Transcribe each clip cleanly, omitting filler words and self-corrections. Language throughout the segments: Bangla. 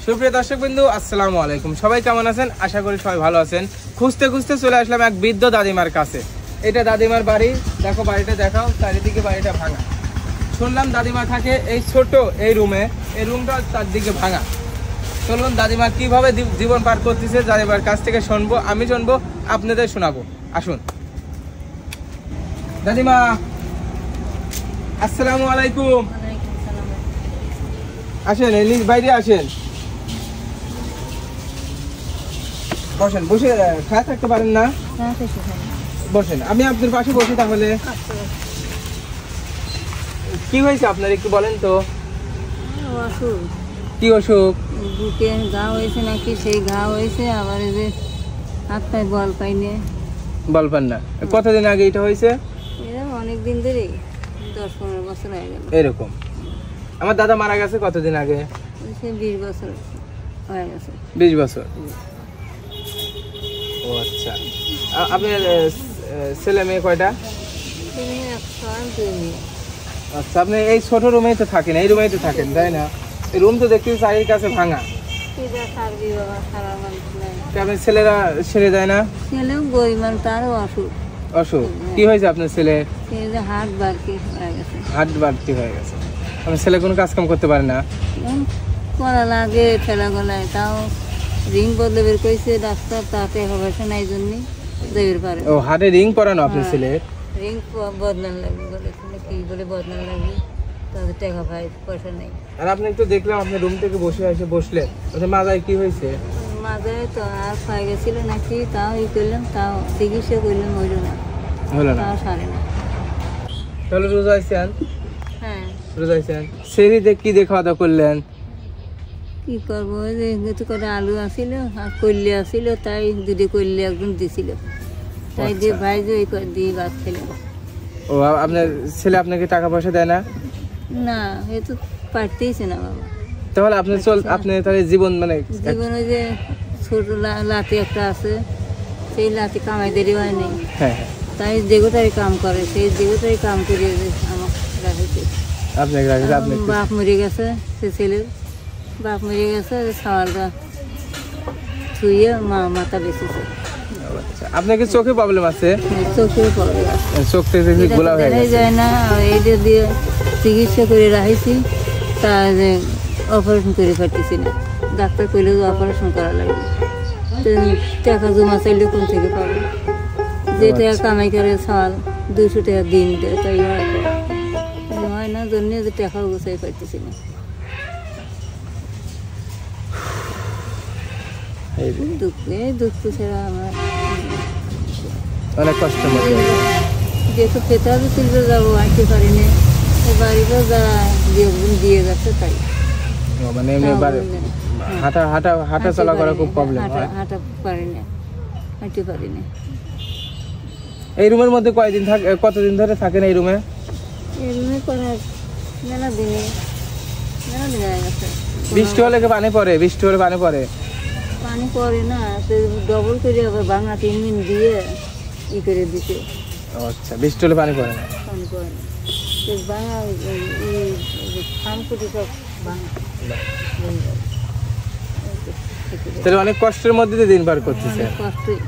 সুপ্রিয় দর্শকবৃন্দু, আসসালামু আলাইকুম। সবাই কেমন আছেন? আশা করি সবাই ভালো আছেন। খুঁজতে খুঁজতে চলে আসলাম এক বৃদ্ধ দাদিমার কাছে। এটা দাদিমার বাড়ি। দেখো বাড়িটা দেখাও, চারিদিকে বাড়িটা ভাঙা। শুনলাম দাদিমা থাকে এই ছোট এই রুমে, এই রুমটা চারদিকে ভাঙা। চলুন দাদিমা কিভাবে জীবন পার করতেছে দাদিমার কাছ থেকে শুনবো, আমি শুনবো, আপনাদের শোনাবো। আসুন দাদিমা, আসসালামু আলাইকুম। আসেন, এই বাইরে আসেন, বসেন। বসে খায় থাকতে পারেন না? বসেন, আমি আপনার পাশে বসি তাহলে। কি হয়েছে আপনার একটু বলেন তো। কি অসুখ? বুকে ঘা হয়েছে নাকি, সেই ঘা হয়েছে। আবার এই যে হাত পায়ে বল পাইনি। বল পান না? কতদিন আগে এটা হয়েছে? এরকম অনেকদিন ধরেই, 10-15 বছর হয়ে গেল। এরকম। আমার দাদা মারা গেছে কতদিন আগে? 20 বছর হয়ে গেছে। 20 বছর। ও আচ্ছা। আপনার ছেলে মেয়ে কয়টা? আচ্ছা, আপনি এই ছোট রুমেই তো থাকেন, এই রুমেই তো থাকেন, তাই না? এই রুম তো দেখতে চারির কাছে ভাঙা। আপনার ছেলেরা ছেড়ে দেয় না? ছেলেও গরিমান, তারও অসুখ। অসুখ কি হয়েছে আপনার ছেলে? হাট বাড়তি হয়ে গেছে। হাট বাড়তি হয়ে গেছে। আপনার ছেলে কোনো কাজ কাম করতে পারে না? করা লাগে ঠেলা গলায়, তাও রিং বদলে বের করেছে ডাক্তার, তাতে হবে না, এই জন্যই দেবের পারে। ও, হাটে রিং পরানো আপনার ছেলের? রিং বদলান লাগবে বলে, কি বলে বদলান লাগবে, তাদের টাকা পাই পয়সা নেই। আর আপনি একটু দেখলাম আপনি রুম থেকে বসে এসে বসলেন, মাজায় কি হয়েছে? মাজায় তো আর পায়ে গেছিল নাকি, তাও ই করলাম, তাও চিকিৎসা করলাম, হইল না, হলো না, তাও সারে না। তাহলে রোজা আছেন? হ্যাঁ রোজা আছেন। সেরিতে কি দিয়ে খাওয়া দাওয়া করলেন? কি করবো, ওই যে একটু করে আলু আসিল আর কল্লি আসিল, তাই দুটো কল্লি একজন দিছিল, তাই দিয়ে ভাইজে ওই দিয়ে ভাত খেলাম। ও, আপনার ছেলে আপনাকে টাকা পয়সা দেয় না? না, এ তো পারতেইছে না বাবা। তাহলে আপনি আপনি তাহলে জীবন মানে জীবনে যে ছোট লাঠি একটা আছে, সেই লাঠি কামাই দেরি হয় নেই। হ্যাঁ, তাই যেগোটাই কাম করে, সেই যেগোটাই কাম করে আমার রাখেছে। আপনাকে রাখেছে? আপনি বাপ মরে গেছে, সে ছেলের বাপ মরে গেছে, সাওয়ালটা ছুঁয়ে মাথা বেঁচেছে। আচ্ছা, আপনার কি চোখে প্রবলেম আছে? চোখের প্রবলেম আছে, চোখ থেকে গোলা হয়ে গেছে, যায় না। এইটা দিয়ে চিকিৎসা করে রাখছি, তা অপারেশন করে পারতেছি না। ডাক্তার কইলে অপারেশন করা লাগবে, টাকা জমা চাইলে কোন থেকে পাবো? যে টাকা কামাই করে সাওয়াল 200 টাকা দিন দেয়, তাই হয় না, জন্য যে টাকা গোছাই পারতেছি না। দুঃখ ছাড়া আমার অনেক কষ্ট। যেহেতু খেতে হবে, তুলবে যাবো, আসতে পারি না। বাড়িতে যারা দিয়ে যাচ্ছে তাই, মানে হাঁটা চলা করা খুব প্রবলেম হয়। হাঁটা পারি না, হাঁটতে পারি না। এই রুমের মধ্যে কতদিন ধরে থাকেন এই রুমে? এই রুমে করে মেলা দিন হয়ে গেছে। বৃষ্টি হলে পানি পড়ে? বৃষ্টি হলে পানি পড়ে? পানি পড়ে না, ডবল করে আবার বাংলা 3 দিন দিয়ে ই করে দিতে। আচ্ছা, বৃষ্টি হলে পানি পড়ে না? পানি পড়ে না, বাংলা খামকুটি সব বাংলা। তাহলে অনেক কষ্টের মধ্যে দিয়ে দিন পার করতেছে। কষ্টই।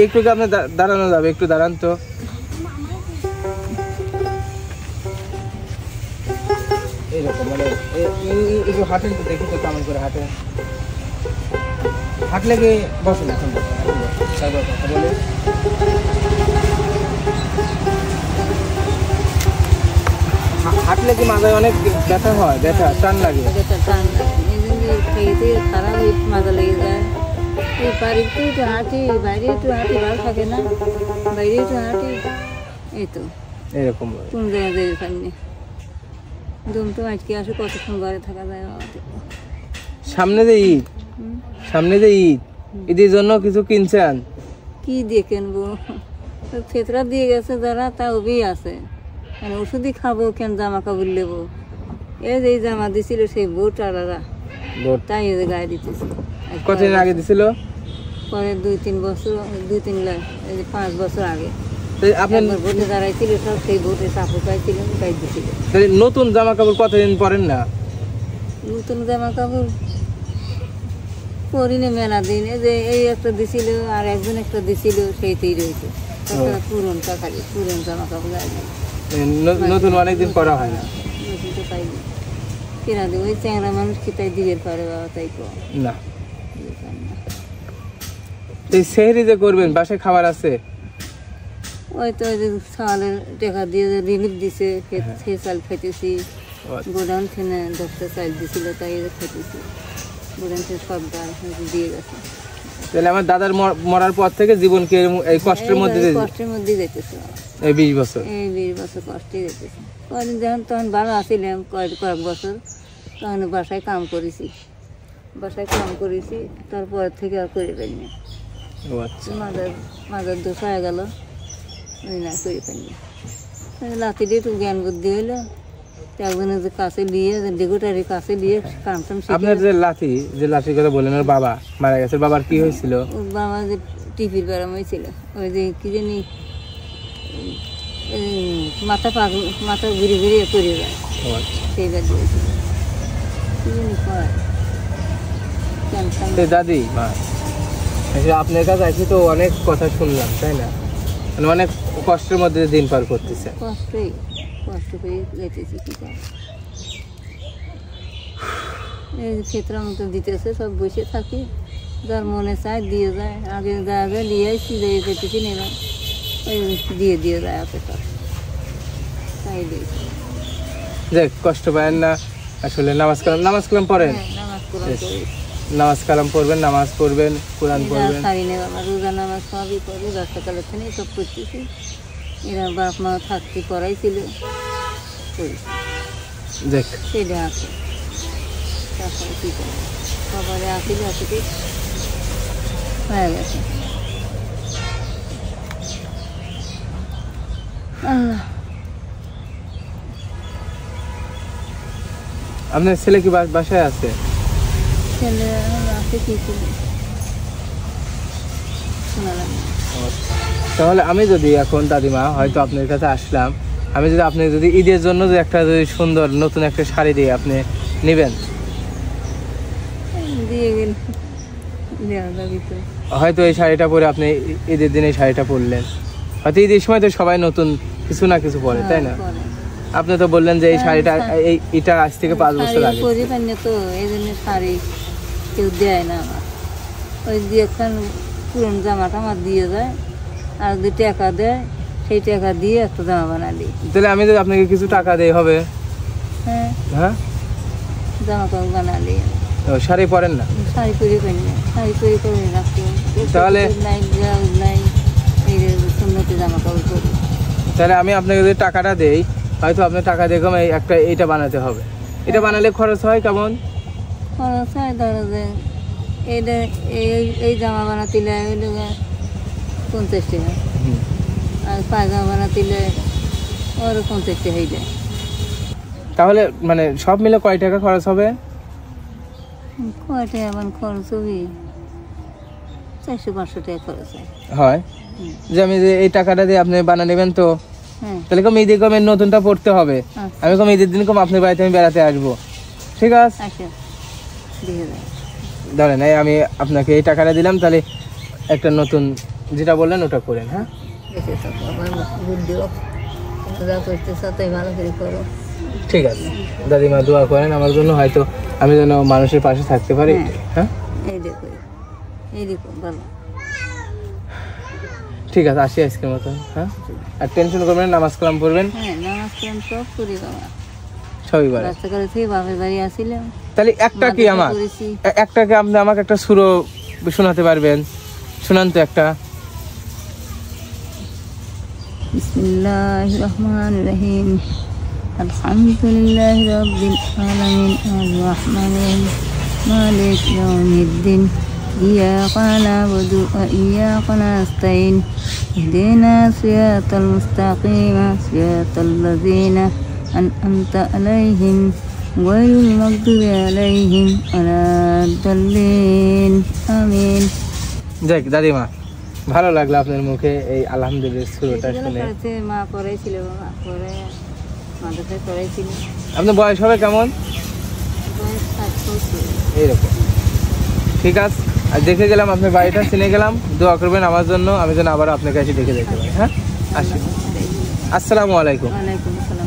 একটু কি আপনি দাঁড়ানো যাবে? একটু দাঁড়ান তো। এইরকম মানে একটু হাঁটেন তো, দেখি তো কেমন করে হাঁটেন। হাঁটলে কি বসেন, এখন তারপর কথা বলে। হাঁটলে কি মাথায় অনেক ব্যথা হয়? ব্যথা টান লাগে? টান লাগে, এই জন্য খেতে খারাপ মাজা লেগে যায়। এই বাড়িতে একটু হাঁটি, বাইরে একটু হাঁটি, ভালো থাকে না, বাইরে একটু হাঁটি, এই তো এরকম কোন জায়গায় যেতে পারিনি। দমটা আজকে আসে, কতক্ষণ ঘরে থাকা যায়। সামনে যে ঈদ, ঈদের জন্য কিছু কিনছেন? কি দিয়ে কিনবো, ফেতরা দিয়ে গেছে যারা, তা ওই আছে, মানে ওষুধই খাবো, কেন জামা কাপড় নেবো। এই যে জামা দিছিল সেই বোট আলাদা, তাই এই যে গায়ে দিতেছে। কতদিন আগে দিছিল? পরে 2-3 বছর, 5 বছর আগে। আপনার ভোটে দাঁড়াইছিল সব, সেই ভোটে কাপড় পাইছিলেন, পাই দিছিল। নতুন জামা কাপড় কতদিন পরেন না? নতুন জামা কাপড় পরিনি মেলা দিন, এই যে এই একটা দিছিল আর একজন একটা দিছিল, সেইটাই রয়েছে। পুরনটা খালি পুরন জামা কাপড় আছে, নতুন অনেকদিন করা হয় না। নতুন তো পাইনি, কেনা দেবো ওই চ্যাংরা মানুষ কি তাই দিবের পারে বাবা, তাই তো না। এই সেহরি যে করবেন, বাসায় খাবার আছে? ওই তো ওই যে চালের টাকা দিয়ে যে রিলিফ দিছে, সেই চাল খাইতেছি। গোডাউন থেকে 10টা চাল দিছিল, তাই খাইতেছি। গোডাউন থেকে সব ডাল দিয়ে গেছে। তাহলে আমার দাদার মরার পর থেকে জীবনকে এই কষ্টের মধ্যে যাইতেছে, এই 20 বছর, এই 20 বছর কষ্টে যাইতেছে। কদিন যখন তখন ভালো আসছিলাম, কয়েক বছর তখন বাসায় কাম করেছি, তারপর থেকে আর করে পারিনি। মাদার দোষ হয়ে গেল, ওই না করে পারিনি। লাঠি দিয়ে একটু জ্ঞান বুদ্ধি হইলো, একজনের যে কাছে নিয়ে ডেগুটারি কাছে নিয়ে কাম টাম। আপনার যে লাঠির কথা বললেন, ওর বাবা মারা গেছে, বাবার কি হয়েছিল? ওর বাবা যে টিপির ব্যারাম হয়েছিল, ওই যে কি জানি মাথা ঘুরে পড়ে যায়, সেইবার দিয়েছিল। কি জানি কয় দাদি মা, আপনার কাছে আছি তো অনেক কথা শুনলাম, তাই না? মানে অনেক কষ্টের মধ্যে দিন পার করতেছে। কষ্ট করে যেতেছি, কি করে এই ক্ষেত্র মতো দিতেছে, সব বসে থাকি, যার মনে চায় দিয়ে যায়। আগে যা যা নিয়ে আসছি, দিয়ে যেতেছি নিলাম, ওই দিয়ে যায় আপে সব, তাই দিয়েছি। দেখ, কষ্ট পায়েন না। আসলে নামাজ কালাম পড়েন? নামাজ কালাম পড়বেন, নামাজ পড়বেন, কোরআন পড়বেন। রোজা নামাজ সবই পড়ি, রাস্তাকালের থেকে সব করতেছি। এরা বাপ মা থাকতে পড়াইছিল, দেখ সেটা আছে। তারপরে কী করে সবারে আসিল, আসতে হয়ে গেছে। আপনার ছেলে কি বাসায় আছে? ছেলে আছে, কি শোনা লাগে। তাহলে আমি যদি এখন দাদিমা হয়তো আপনার কাছে আসলাম, আমি যদি আপনি যদি ঈদের জন্য যে একটা যদি সুন্দর নতুন একটা শাড়ি দিয়ে আপনি নেবেন, দিয়ে গেল হয়তো এই শাড়িটা পরে আপনি ঈদের দিনে এই শাড়িটা পরলেন, হয়তো ঈদের সময় তো সবাই নতুন কিছু না কিছু পরে, তাই না? আপনি তো বললেন যে এই শাড়িটা এটা আজ থেকে 5 বছর আগে পরি পাইনি, তো এই জন্য শাড়ি কেউ দেয় না আমার। ওই দিয়ে পুরনো জামাটা আমার দিয়ে যায়, আর যদি টাকা দেয় সেই টাকা দিয়ে একটা জামা বানা দিই। তাহলে আমি যদি আপনাকে কিছু টাকা দেই হবে? হ্যাঁ, জামা কাপড় বানা দিই। শাড়ি পরেন না? শাড়ি পরে পাইনি, শাড়ি করে রাখতে। তাহলে নাই এই সুন্নতি জামা কাপড় পরি। তাহলে আমি আপনাকে যদি টাকাটা দেই, হয়তো আপনার টাকা দিয়ে কম এইটা বানাতে হবে। এটা বানালে খরচ হয় কেমন? খরচ হয় ধরো যে এইটা এই জামা বানাতে 50 টাকা, আর পায়জামা বানাতে ওরও 50 টাকা হয়ে যায়। তাহলে মানে সব মিলে কয় টাকা খরচ হবে? কয় টাকা আমার খরচ হবে? 400-500 টাকা খরচ হয়। যে আমি যে এই টাকাটা দিয়ে আপনি বানা নেবেন, তো তাহলে কম ঈদে কম নতুনটা পড়তে হবে। আমি কম ঈদের দিন কম আপনার বাড়িতে আমি বেড়াতে আসবো, ঠিক আছে? ধরেন আমি আপনাকে এই টাকাটা দিলাম, তাহলে একটা নতুন যেটা বললেন ওটা করেন। হ্যাঁ, ঠিক আছে দাদিমা, দোয়া করেন আমার জন্য, হয়তো আমি যেন মানুষের পাশে থাকতে পারি। হ্যাঁ, ঠিক আছে, আসি আজকের মতো। হ্যাঁ, আর টেনশন করবেন না, নামাজ কালাম পড়বেন। সবই পারে। তাহলে একটা কি আপনি আমাকে একটা সুরো শোনাতে পারবেন? শোনান তো একটা। বিসমিল্লাহির রহমানির রহিম। আলহামদুলিল্লাহি রাব্বিল আলামিন, আর রহমানির রহিম, মালিক ইয়াউমিদ্দিন, ইয়্যাকা না'বুদু ওয়া ইয়্যাকা নাস্তাইন, ইহদিনা সিরাতাল মুস্তাকিম, সিরাতাল লাযিনা আন'আমতা আলাইহিম গায়রিল মাগদুবি আলাইহিম ওয়ালাদ-দাল্লিন। আমিন। যাক দাদিমা, ভালো লাগলো আপনার মুখে এই আলহামদুলিল্লাহ সুরটা শুনে। মা পড়াইছিল, মাদ্রাসায় পড়াইছিল। আপনার বয়স হবে কেমন? বয়স এইরকম। ঠিক আছে, আর দেখে গেলাম আপনার বাড়িটা, চিনে গেলাম, দোয়া করবেন আমার জন্য, আমি যেন আবার আপনার কাছে দেখে যেতে পারি। হ্যাঁ, আসি। আসসালামু আলাইকুম। ওয়ালাইকুম আসসালাম।